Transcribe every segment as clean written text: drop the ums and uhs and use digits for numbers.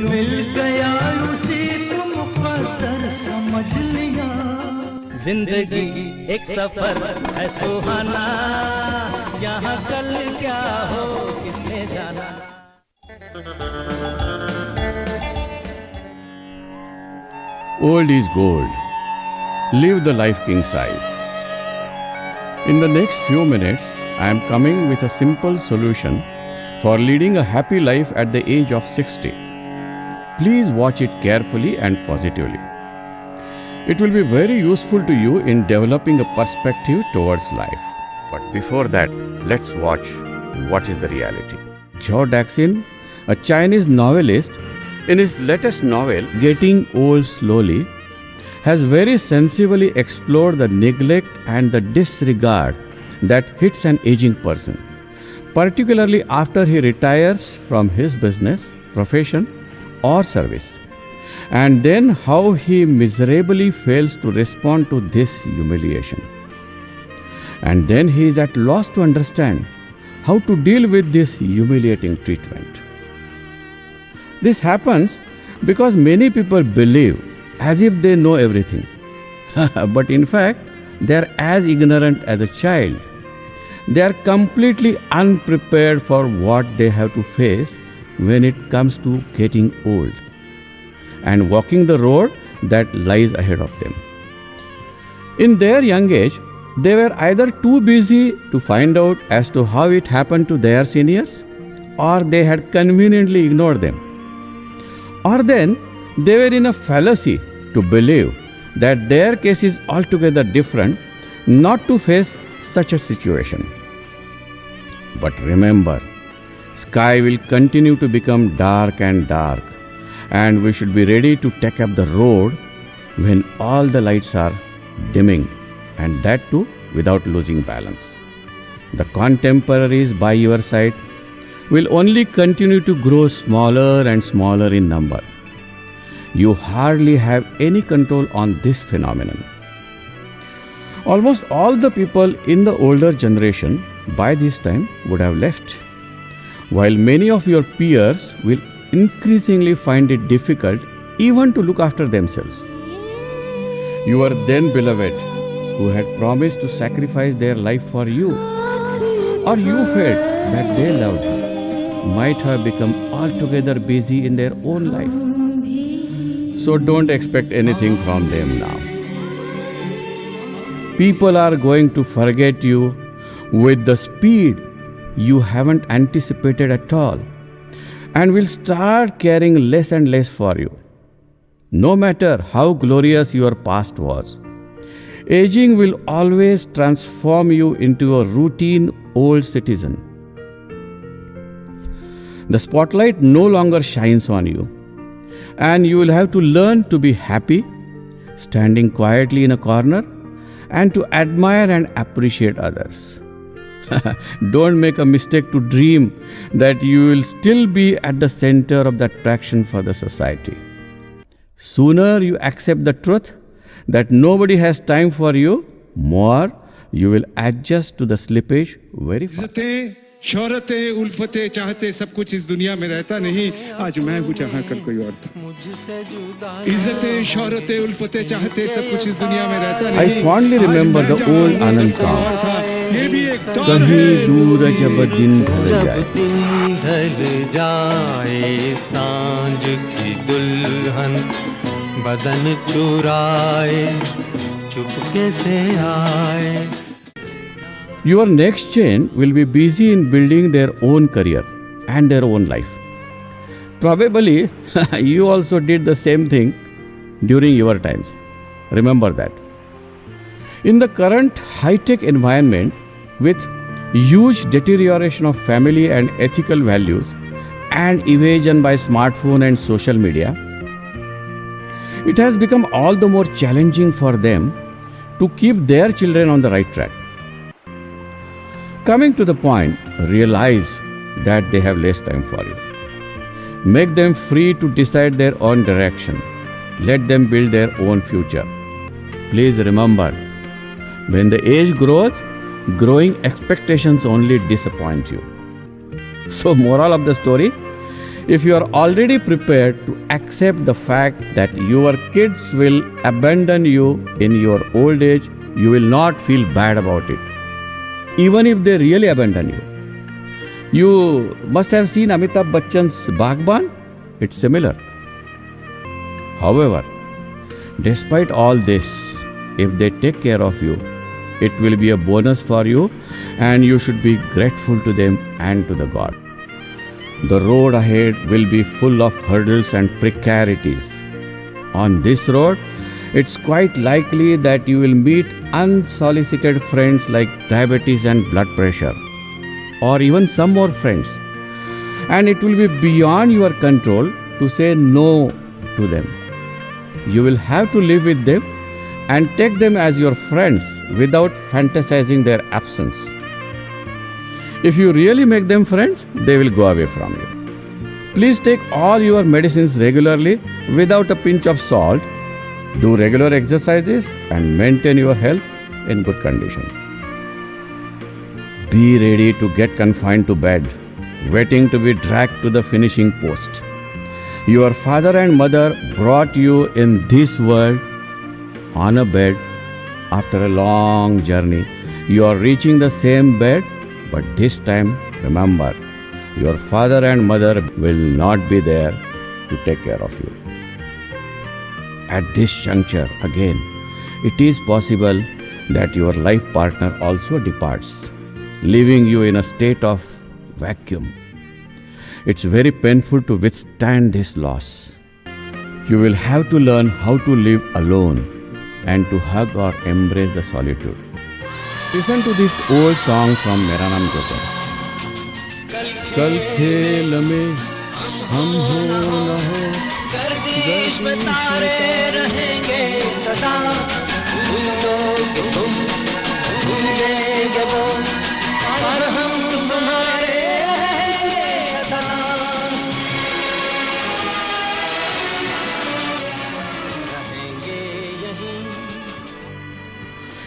मिल गया उसी को मुकद्दर समझ लिया। जिंदगी एक सफर है सुहाना, यहाँ कल क्या हो किसने जाना। Old is gold. Live the life king size. In the next few minutes, I am coming with a simple solution for leading a happy life at the age of 60. Please watch it carefully and positively. It will be very useful to you in developing a perspective towards life. But before that, let's watch what is the reality. Zhou Daxin, a Chinese novelist, in his latest novel, Getting Old Slowly, has very sensibly explored the neglect and the disregard that hits an aging person, particularly after he retires from his business, profession, or service, and then how he miserably fails to respond to this humiliation. And then he is at loss to understand how to deal with this humiliating treatment. This happens because many people believe as if they know everything. But in fact, they are as ignorant as a child. They are completely unprepared for what they have to face when it comes to getting old and walking the road that lies ahead of them. In their young age, they were either too busy to find out as to how it happened to their seniors, or they had conveniently ignored them. Or then they were in a fallacy to believe that their case is altogether different, not to face such a situation. But remember, sky will continue to become dark and dark, and we should be ready to take up the road when all the lights are dimming, and that too without losing balance. The contemporaries by your side will only continue to grow smaller and smaller in number. You hardly have any control on this phenomenon. Almost all the people in the older generation by this time would have left, while many of your peers will increasingly find it difficult even to look after themselves. Your then beloved, who had promised to sacrifice their life for you, or you felt that they loved you, might have become altogether busy in their own life. So don't expect anything from them now. People are going to forget you with the speed you haven't anticipated at all, and will start caring less and less for you. No matter how glorious your past was, aging will always transform you into a routine old citizen. The spotlight no longer shines on you, and you will have to learn to be happy, standing quietly in a corner, and to admire and appreciate others. Don't make a mistake to dream that you will still be at the center of the attraction for the society. Sooner you accept the truth that nobody has time for you, more you will adjust to the slippage very fast. शोहरतें उल्फतें चाहते सब कुछ इस दुनिया में रहता नहीं, आज मैं हूँ जहाँ कल कोई और था। इज्जतें शोहरतें उल्फतें चाहते सब कुछ इस दुनिया में रहता नहीं। I fondly remember the old Anand song. ये भी एक दौर कहीं दूर जब दिन ढल जाए, ढल जाए सांझ की दुल्हन बदन चुराए चुपके से आए. Your next gen will be busy in building their own career and their own life. Probably you also did the same thing during your times. Remember that. In the current high-tech environment, with huge deterioration of family and ethical values and evasion by smartphone and social media, it has become all the more challenging for them to keep their children on the right track. Coming to the point, realize that they have less time for you. Make them free to decide their own direction. Let them build their own future. Please remember, when the age grows, growing expectations only disappoint you. So, moral of the story, If you are already prepared to accept the fact that your kids will abandon you in your old age, you will not feel bad about it, even if they really abandon you. You must have seen Amitabh Bachchan's Bagban. It's similar. However, despite all this, if they take care of you, it will be a bonus for you, and you should be grateful to them and to the God. The road ahead will be full of hurdles and precarities. On this road, it's quite likely that you will meet unsolicited friends like diabetes and blood pressure, or even some more friends. And it will be beyond your control to say no to them. You will have to live with them and take them as your friends without fantasizing their absence. If you really make them friends, they will go away from you. Please take all your medicines regularly without a pinch of salt. Do regular exercises and maintain your health in good condition. Be ready to get confined to bed, waiting to be dragged to the finishing post. Your father and mother brought you in this world on a bed after a long journey. You are reaching the same bed, but this time, remember, your father and mother will not be there to take care of you. At this juncture, again, it is possible that your life partner also departs, leaving you in a state of vacuum. It's very painful to withstand this loss. You will have to learn how to live alone and to hug or embrace the solitude. Listen to this old song from Mera Naam Joker. कल खेल में हम हो न हो, गर्दिश में तारे रहेंगे सदा, तुम भूलेंगे वो, और हम तुम्हारे रहेंगे सदा.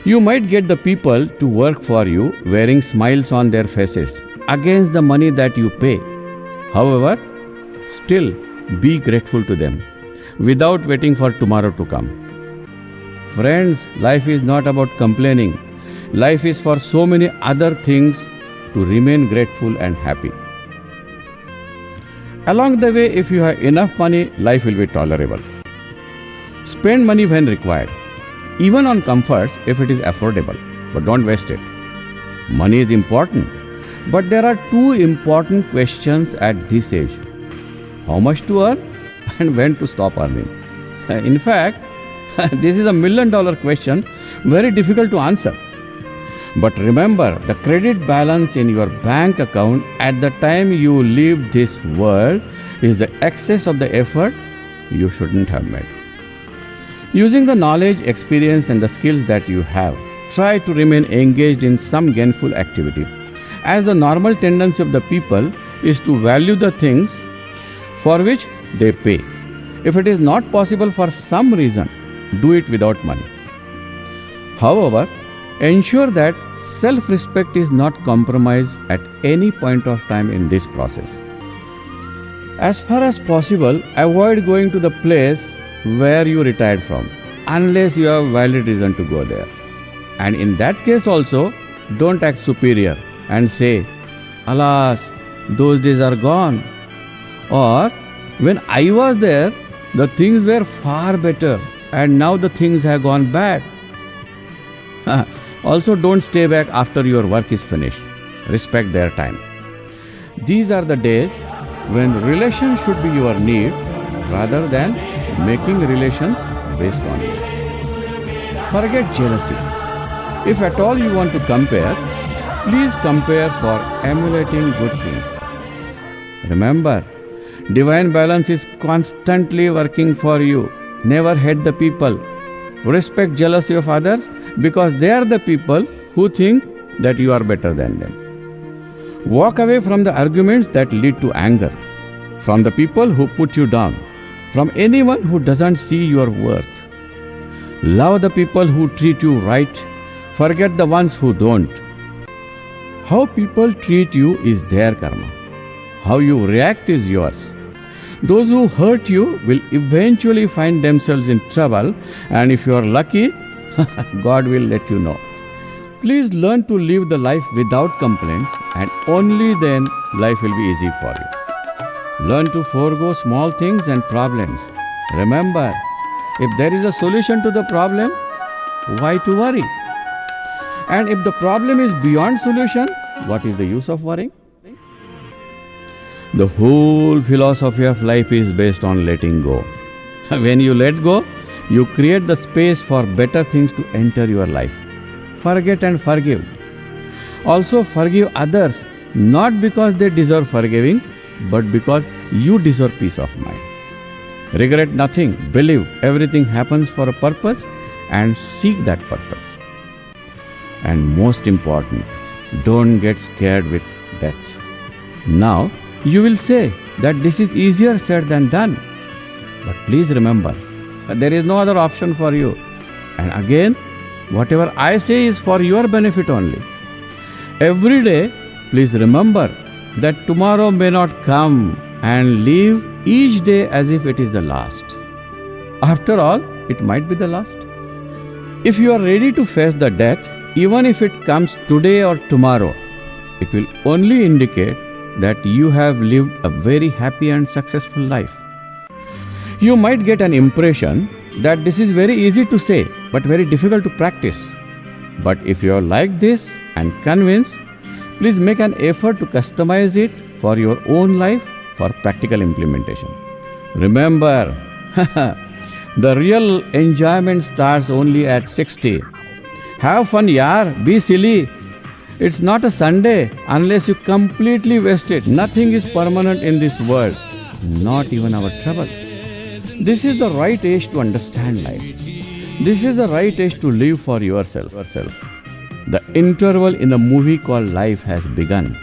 You might get the people to work for you wearing smiles on their faces against the money that you pay. However, still be grateful to them without waiting for tomorrow to come. Friends, life is not about complaining. Life is for so many other things to remain grateful and happy. Along the way, if you have enough money, life will be tolerable. Spend money when required, even on comforts if it is affordable, but don't waste it. Money is important, but there are two important questions at this age: how much to earn and when to stop earning. In fact, this is $1 million question, very difficult to answer. But remember, the credit balance in your bank account at the time you leave this world is the excess of the effort you shouldn't have made. Using the knowledge, experience and the skills that you have, try to remain engaged in some gainful activity, as the normal tendency of the people is to value the things for which they pay. If it is not possible for some reason, do it without money. However, ensure that self-respect is not compromised at any point of time in this process. As far as possible, avoid going to the place where you retired from, unless you have valid reason to go there. And in that case also, don't act superior and say, "Alas, those days are gone," or "When I was there, the things were far better and now the things have gone bad." Also, don't stay back after your work is finished. Respect their time. These are the days when relations should be your need rather than making relations based on this. Forget jealousy. If at all you want to compare, please compare for emulating good things. Remember, divine balance is constantly working for you. Never hate the people. Respect jealousy of others because they are the people who think that you are better than them. Walk away from the arguments that lead to anger, from the people who put you down, from anyone who doesn't see your worth. Love the people who treat you right. Forget the ones who don't. How people treat you is their karma. How you react is yours. Those who hurt you will eventually find themselves in trouble, and if you are lucky, God will let you know. Please learn to live the life without complaints, and only then life will be easy for you. Learn to forego small things and problems. Remember, if there is a solution to the problem, why to worry? And if the problem is beyond solution, what is the use of worrying? The whole philosophy of life is based on letting go. When you let go, you create the space for better things to enter your life. Forget and forgive. Also forgive others, not because they deserve forgiving, but because you deserve peace of mind. Regret nothing. Believe everything happens for a purpose and seek that purpose. And most important, don't get scared with death. Now, you will say that this is easier said than done. But please remember, there is no other option for you. And again, whatever I say is for your benefit only. Every day, please remember that tomorrow may not come, and live each day as if it is the last. After all, it might be the last. If you are ready to face the death, even if it comes today or tomorrow, it will only indicate that you have lived a very happy and successful life. You might get an impression that this is very easy to say but very difficult to practice. But if you are like this and convinced, please make an effort to customize it for your own life for practical implementation. Remember, the real enjoyment starts only at 60. Have fun, yaar. Be silly. It's not a Sunday unless you completely waste it. Nothing is permanent in this world, not even our troubles. This is the right age to understand life. This is the right age to live for yourself. The interval in a movie called life has begun.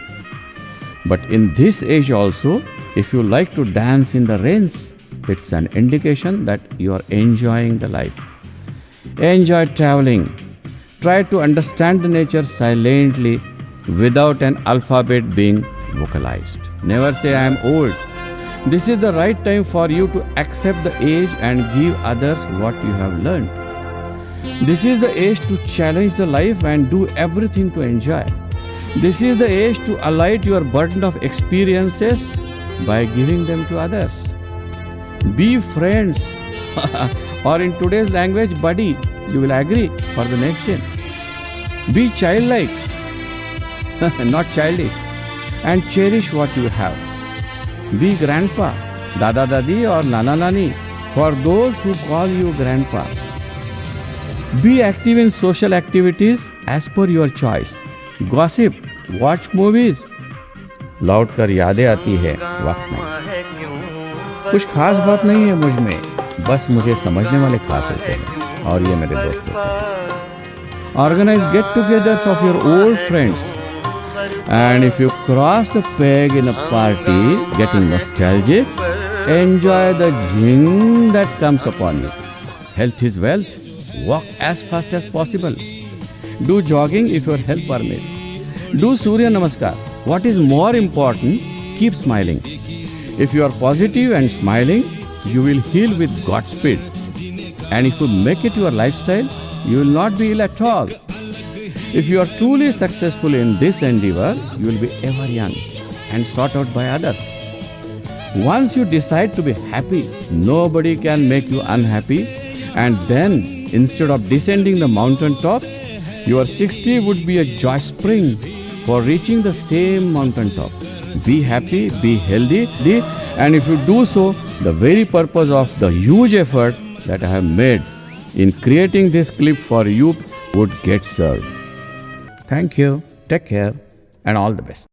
But in this age also, if you like to dance in the rains, it's an indication that you are enjoying the life. Enjoy traveling. Try to understand the nature silently without an alphabet being vocalized. Never say I am old. This is the right time for you to accept the age and give others what you have learned. This is the age to challenge the life and do everything to enjoy. This is the age to alight your burden of experiences by giving them to others. Be friends, or in today's language, buddy. You will agree for the next gen. Be childlike, not childish, and cherish what you have. Be grandpa, dada dadi or nana nani for those who call you grandpa. Be active in social activities as per your choice. Gossip, watch movies. लौट कर यादें आती है वक्त में. कुछ खास बात नहीं है मुझ में, बस मुझे समझने वाले खास होते हैं, और ये मेरे दोस्त होते हैं. Organize get-togethers of your old friends. And if you cross a peg in a party, getting nostalgic, enjoy the zing that comes upon you. Health is wealth. Walk as fast as possible. Do jogging if your health permits. Do Surya Namaskar. What is more important, keep smiling. If you are positive and smiling, you will heal with God's speed. And if you make it your lifestyle, you will not be ill at all. If you are truly successful in this endeavor, you will be ever young and sought out by others. Once you decide to be happy, nobody can make you unhappy. And then, instead of descending the mountain top, your 60 would be a joy spring for reaching the same mountain top. Be happy, be healthy, and if you do so, the very purpose of the huge effort that I have made in creating this clip for you would get served. Thank you, take care, and all the best.